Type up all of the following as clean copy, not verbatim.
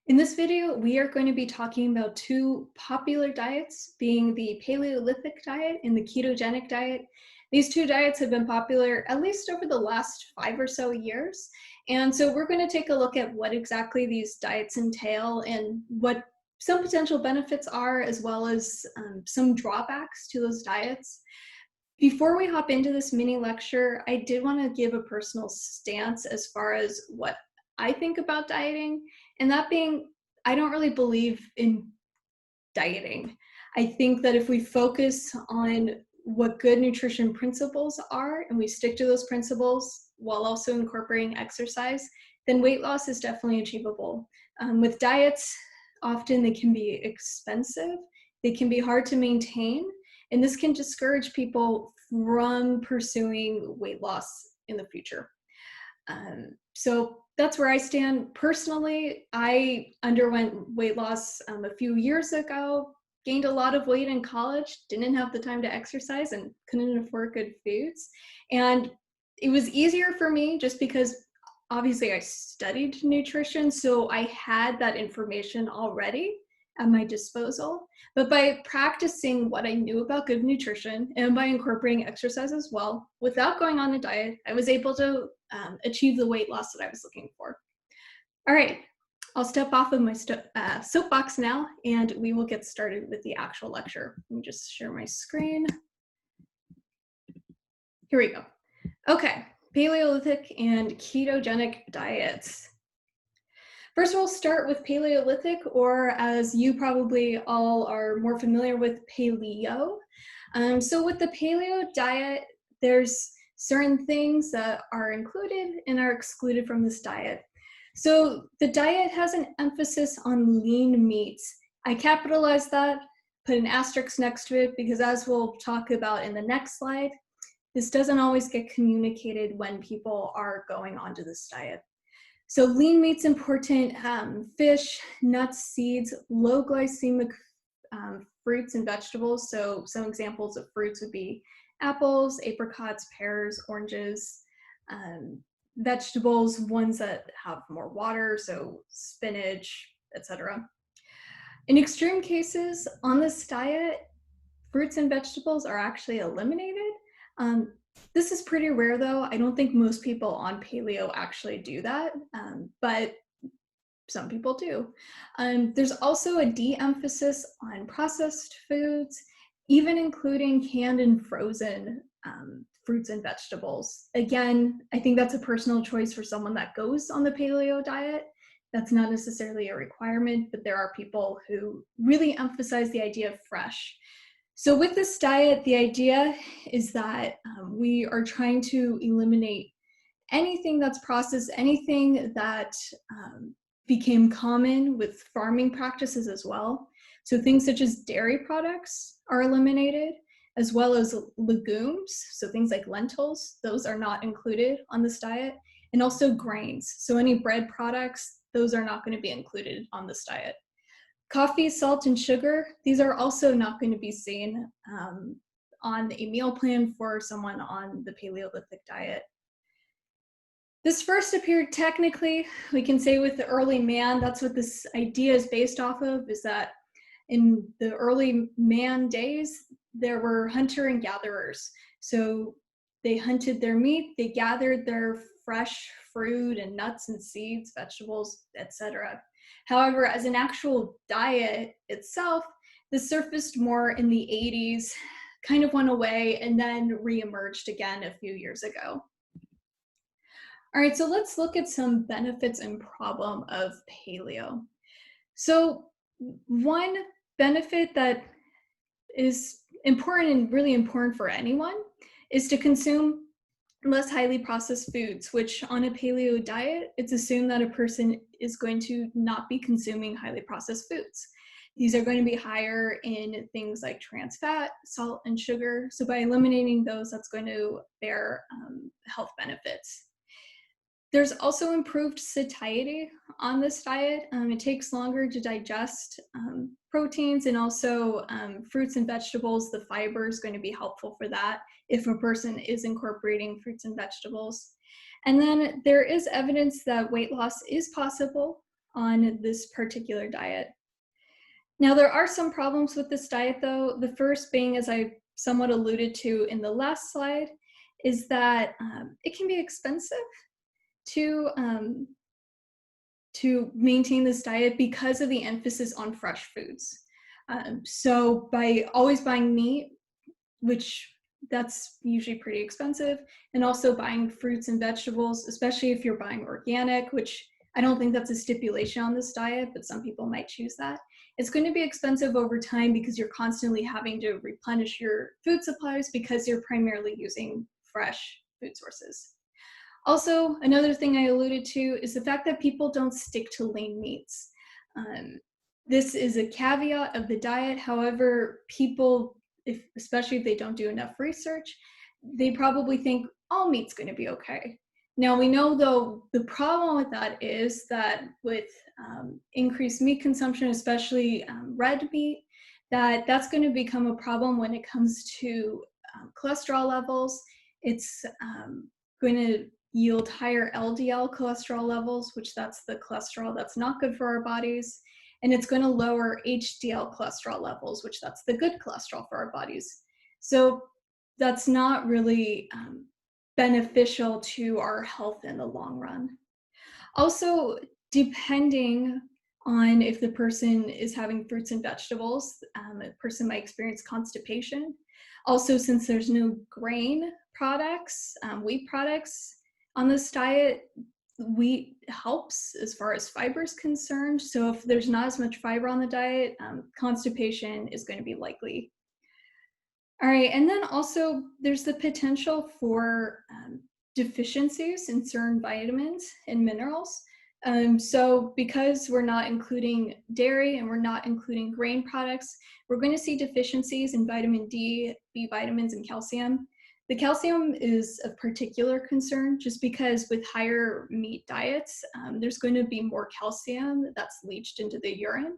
In this video, we are going to be talking about two popular diets, being the Paleolithic diet and the Ketogenic diet. These two diets have been popular at least over the last 5 or so years. And so we're going to take a look at what exactly these diets entail and what some potential benefits are, as well as some drawbacks to those diets. Before we hop into this mini lecture, I did want to give a personal stance as far as what I think about dieting, and that being, I don't really believe in dieting. I think that if we focus on what good nutrition principles are and we stick to those principles while also incorporating exercise, then weight loss is definitely achievable. With diets, often they can be expensive, they can be hard to maintain, and this can discourage people from pursuing weight loss in the future. So that's where I stand. Personally, I underwent weight loss a few years ago, gained a lot of weight in college, didn't have the time to exercise and couldn't afford good foods. And it was easier for me just because obviously I studied nutrition, so I had that information already at my disposal. But by practicing what I knew about good nutrition and by incorporating exercise as well, without going on a diet, I was able to achieve the weight loss that I was looking for. All right, I'll step off of my soapbox now, and we will get started with the actual lecture. Let me just share my screen. Here we go. Okay, Paleolithic and ketogenic diets. First, we'll start with Paleolithic, or as you probably all are more familiar with, Paleo. So with the Paleo diet, there's certain things that are included and are excluded from this diet. So the diet has an emphasis on lean meats. I capitalized that, put an asterisk next to it, because as we'll talk about in the next slide, this doesn't always get communicated when people are going onto this diet. So lean meat's important, fish, nuts, seeds, low glycemic fruits and vegetables. So some examples of fruits would be apples, apricots, pears, oranges, vegetables, ones that have more water, so spinach, etc. In extreme cases on this diet, fruits and vegetables are actually eliminated. This is pretty rare though. I don't think most people on paleo actually do that, but some people do. There's also a de-emphasis on processed foods, even including canned and frozen fruits and vegetables. Again, I think that's a personal choice for someone that goes on the paleo diet. That's not necessarily a requirement, but there are people who really emphasize the idea of fresh. So with this diet, the idea is that we are trying to eliminate anything that's processed, anything that became common with farming practices as well. So things such as dairy products are eliminated, as well as legumes. So things like lentils, those are not included on this diet, and also grains. So any bread products, those are not going to be included on this diet. Coffee, salt, and sugar, these are also not going to be seen on a meal plan for someone on the Paleolithic diet. This first appeared technically, we can say, with the early man. That's what this idea is based off of, is that in the early man days, there were hunter and gatherers. So they hunted their meat, they gathered their fresh fruit and nuts and seeds, vegetables, etc. However, as an actual diet itself, this surfaced more in the 80s, kind of went away, and then reemerged again a few years ago. All right, so let's look at some benefits and problem of paleo. So one benefit that is important and really important for anyone is to consume less highly processed foods, which on a paleo diet, it's assumed that a person is going to not be consuming highly processed foods. These are going to be higher in things like trans fat, salt, and sugar. So by eliminating those, that's going to bear health benefits. There's also improved satiety on this diet. It takes longer to digest proteins, and also fruits and vegetables. The fiber is going to be helpful for that if a person is incorporating fruits and vegetables. And then there is evidence that weight loss is possible on this particular diet. Now, there are some problems with this diet, though. The first being, as I somewhat alluded to in the last slide, is that it can be expensive to maintain this diet because of the emphasis on fresh foods. So by always buying meat, which that's usually pretty expensive, and also buying fruits and vegetables, especially if you're buying organic, which I don't think that's a stipulation on this diet, but some people might choose that. It's going to be expensive over time because you're constantly having to replenish your food supplies because you're primarily using fresh food sources. Also, another thing I alluded to is the fact that people don't stick to lean meats. This is a caveat of the diet. However, people, especially if they don't do enough research, they probably think all meat's going to be okay. Now, we know, though, the problem with that is that with increased meat consumption, especially red meat, that's going to become a problem when it comes to cholesterol levels. It's going to yield higher LDL cholesterol levels, which that's the cholesterol that's not good for our bodies. And it's going to lower HDL cholesterol levels, which that's the good cholesterol for our bodies. So that's not really beneficial to our health in the long run. Also, depending on if the person is having fruits and vegetables, a person might experience constipation. Also, since there's no grain products, wheat products on this diet, wheat helps as far as fiber is concerned. So if there's not as much fiber on the diet, constipation is going to be likely. All right, and then also there's the potential for deficiencies in certain vitamins and minerals. So because we're not including dairy and we're not including grain products, we're going to see deficiencies in vitamin D, B vitamins, and calcium. The calcium is of particular concern just because with higher meat diets, there's going to be more calcium that's leached into the urine.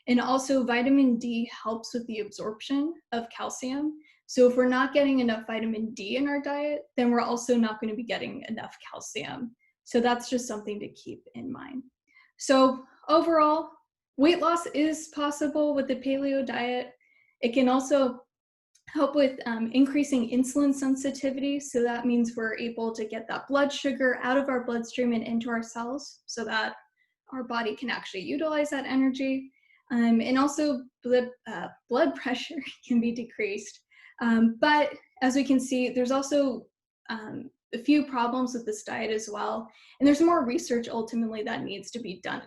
And also vitamin D helps with the absorption of calcium. So if we're not getting enough vitamin D in our diet, then we're also not going to be getting enough calcium. So that's just something to keep in mind. So overall, weight loss is possible with the paleo diet. It can also help with increasing insulin sensitivity. So that means we're able to get that blood sugar out of our bloodstream and into our cells so that our body can actually utilize that energy. And also blood pressure can be decreased. But as we can see, there's also a few problems with this diet as well. And there's more research ultimately that needs to be done,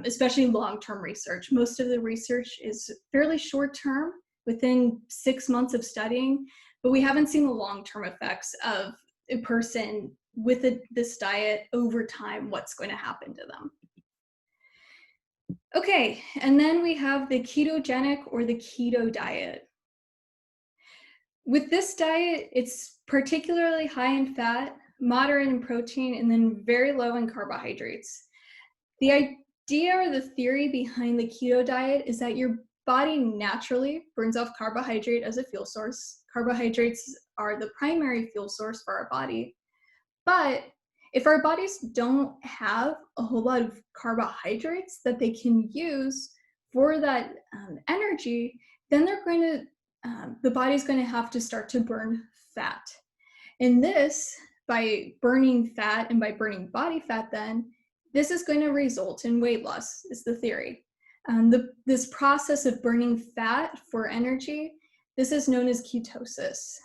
especially long-term research. Most of the research is fairly short-term, within 6 months of studying, but we haven't seen the long-term effects of a person with this diet over time, what's going to happen to them. Okay, and then we have the ketogenic or the keto diet. With this diet, it's particularly high in fat, moderate in protein, and then very low in carbohydrates. The idea or the theory behind the keto diet is that your body naturally burns off carbohydrate as a fuel source. Carbohydrates are the primary fuel source for our body. But if our bodies don't have a whole lot of carbohydrates that they can use for that energy, then the body's going to have to start to burn fat. And this, by burning fat and by burning body fat, then this is going to result in weight loss, is the theory. This process of burning fat for energy, this is known as ketosis.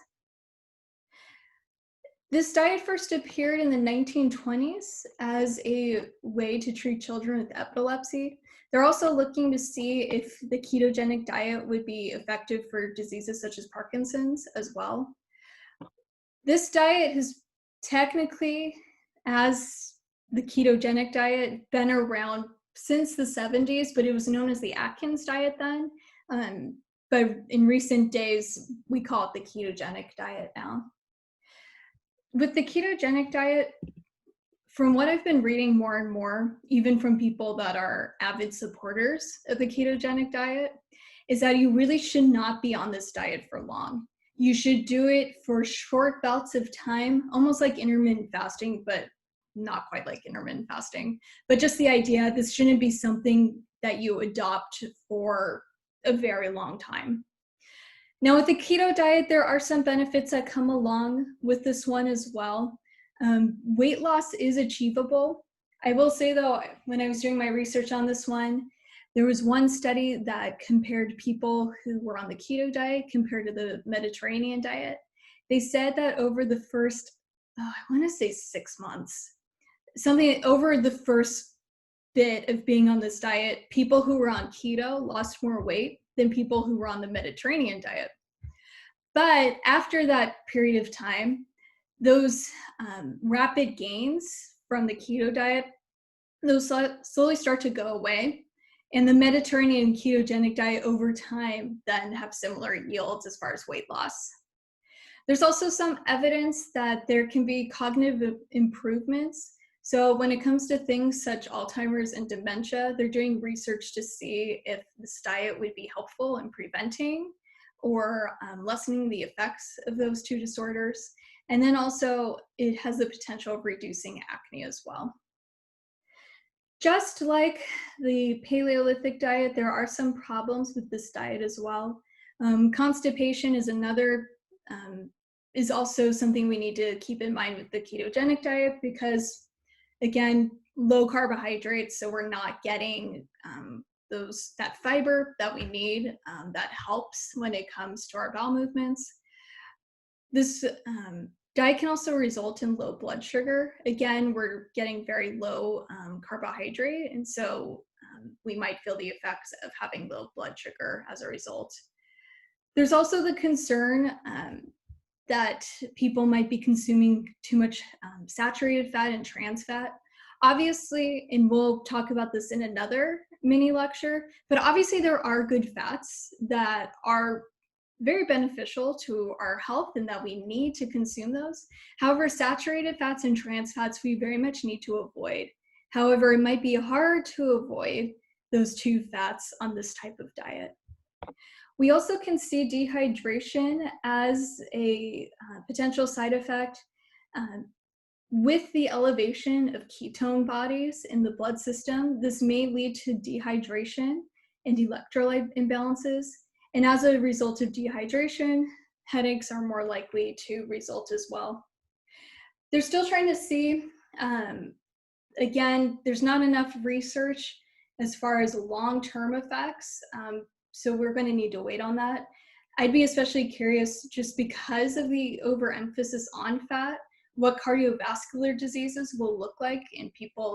This diet first appeared in the 1920s as a way to treat children with epilepsy. They're also looking to see if the ketogenic diet would be effective for diseases such as Parkinson's as well. This diet has technically, as the ketogenic diet, been around since the 70s, but it was known as the Atkins diet then. But in recent days, we call it the ketogenic diet now. With the ketogenic diet, from what I've been reading more and more, even from people that are avid supporters of the ketogenic diet, is that you really should not be on this diet for long. You should do it for short bouts of time, almost like intermittent fasting, but not quite like intermittent fasting, but just the idea this shouldn't be something that you adopt for a very long time. Now, with the keto diet, there are some benefits that come along with this one as well. Weight loss is achievable. I will say, though, when I was doing my research on this one, there was one study that compared people who were on the keto diet compared to the Mediterranean diet. They said that over the first, I want to say 6 months, something over the first bit of being on this diet, people who were on keto lost more weight than people who were on the Mediterranean diet. But after that period of time, those rapid gains from the keto diet, those slowly start to go away. And the Mediterranean ketogenic diet over time then have similar yields as far as weight loss. There's also some evidence that there can be cognitive improvements. So when it comes to things such Alzheimer's and dementia, they're doing research to see if this diet would be helpful in preventing or lessening the effects of those two disorders. And then also it has the potential of reducing acne as well. Just like the Paleolithic diet, there are some problems with this diet as well. Constipation is is also something we need to keep in mind with the ketogenic diet because, again, low carbohydrates, so we're not getting that fiber that we need that helps when it comes to our bowel movements. This diet can also result in low blood sugar. Again, we're getting very low carbohydrate, and so we might feel the effects of having low blood sugar as a result. There's also the concern that people might be consuming too much saturated fat and trans fat. Obviously, and we'll talk about this in another mini lecture, but obviously there are good fats that are very beneficial to our health and that we need to consume those. However, saturated fats and trans fats we very much need to avoid. However, it might be hard to avoid those two fats on this type of diet. We also can see dehydration as a potential side effect. With the elevation of ketone bodies in the blood system, this may lead to dehydration and electrolyte imbalances. And as a result of dehydration, headaches are more likely to result as well. They're still trying to see, again, there's not enough research as far as long-term effects. So we're going to need to wait on that. I'd be especially curious just because of the overemphasis on fat, what cardiovascular diseases will look like in people